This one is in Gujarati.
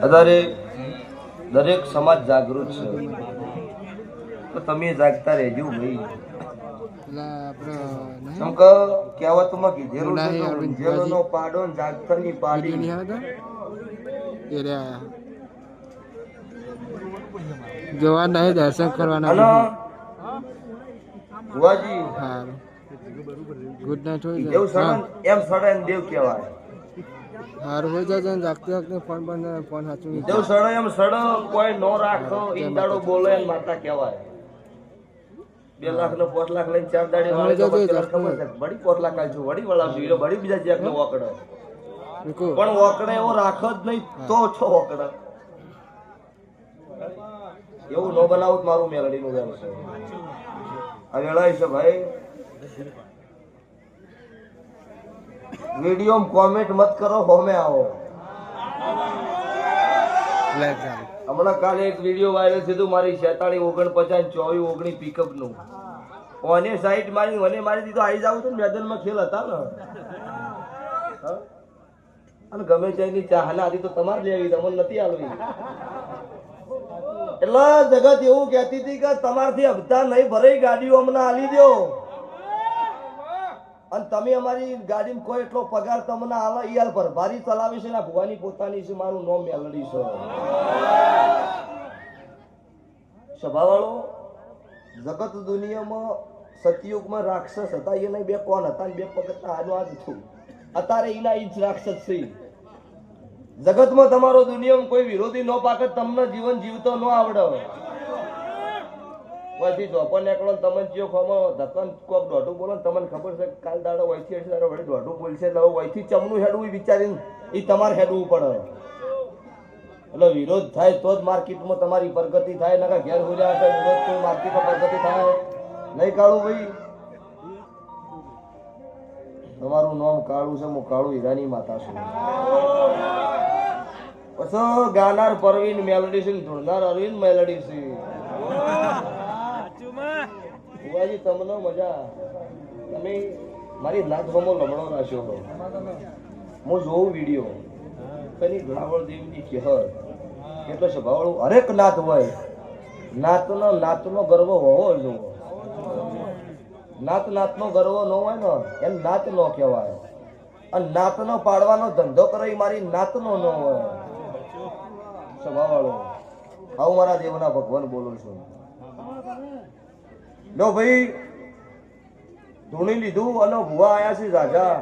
અત્યારે દરેક સમાજ જાગૃત છે, તો તમે જાગતા રહેજો ભાઈ. કહેવતમાં કીધેલું છે, જેલોનો પાડો ને જાગતાની પાડી. જોવા નહીં, દર્શન કરવાના. ભુવાજી ગુડ નાઇટ હોય દેવ સડન એમ સડન દેવ કહેવાય. હાર હોય જાય જાગતે જાગતે ફોન સાચું દેવ સડ એમ સડ કોઈ નો રાખો ઈંડાડો બોલે એમ માતા કહેવાય. 2 લાખ નો 5 લાખ લઈને 4 દાડી વાળે તો ખબર છે બડી 5 લાખ આલજો વડી વળાવજો ઈલો બડી બીજા જેક નો ઓકડે પણ ઓકડે એવો રાખો જ નહીં તો છો ઓકડે એવું નો બનાવું મારું મેલડી નું ગામ છે. આ વેળાય છે ભાઈ, વિડીયો કોમેન્ટ મત કરો, હોમે આવો. હમણાં કાલે એક વિડીયો વાયરલ થયું મારી 46 49 24 19 પિકઅપ નું ઓને સાઈડ મારી મને મારી દીધો આવી જાવ તો મેદાનમાં ખેલ હતા ને. અને ગમે તેની ચાહના હતી તો તમારે લેવી, તમને નથી આલવી. એટલે જગત એવું કહેતી હતી કે તમારથી હપ્તા નહીં ભરાઈ ગાડીઓ અમને આલી દો, અને તમે અમારી ગાડીમાં કોઈ એટલો પગાર તમને આલે ઈ હાલ ભરભારી ચલાવે છે ને. ભુવાની પોતાની છે, મારું નામ મેલડી છે. સભાવાળો જગત દુનિયામાં સતયુગમાં રાક્ષસ હતા, એને 2 કોણ હતા ને 2 પગથિયા આનો આ જ છું. અત્યારે એના ઈ જ રાક્ષસ છે. જગતમાં તમારો દુનિયામાં કોઈ વિરોધી નો પાકે, તમને જીવન જીવતો ન આવડે. પછી ધોપો નીકળો તમને જીઓ ખોમો ધક્કન કોક દોઢું બોલો ને તમને ખબર છે કાલ દાડો વહીથી હશે તારે વળી દોઢું બોલશે એટલે વહીથી ચમનું હેડવું વિચારીને એ તમારે હેડવું પડે. એટલે વિરોધ થાય તો જ માર્કેટમાં તમારી પ્રગતિ થાય, ને ઘેર ગુજ્યા હશે વિરોધ તો માર્કેટમાં પ્રગતિ થાય નહીં. કાળું ભાઈ તમારું નામ કાળું છે, હું કાળું હીરાની માતા છું. પછી ગાનાર પરવીન મેલડી છે, ધૂળનાર અરવિંદ મેલડી છે. ભુવાજી તમને મજા, તમે મારી નાથ હોમો લમણો રાખ્યો હતો. હું જોઉં વિડીયો કની ઘડાવળ દેવીની કહેર કેટલો સ્વભાવવાળું હરેક નાથ હોય. નાતનો ગર્વ હોવો જોવો. નાતનો ગર્વ ન હોય ને એમ નાત નો કહેવાય. અને નાતનો પાડવાનો ધંધો કરે મારી નાતનો ન હોય. સ્વભાવવાળો આવું મારા દેવના ભગવાન બોલું છું. લો ભાઈ ધૂણી લીધું અને ભુવા આયા છે રાજા.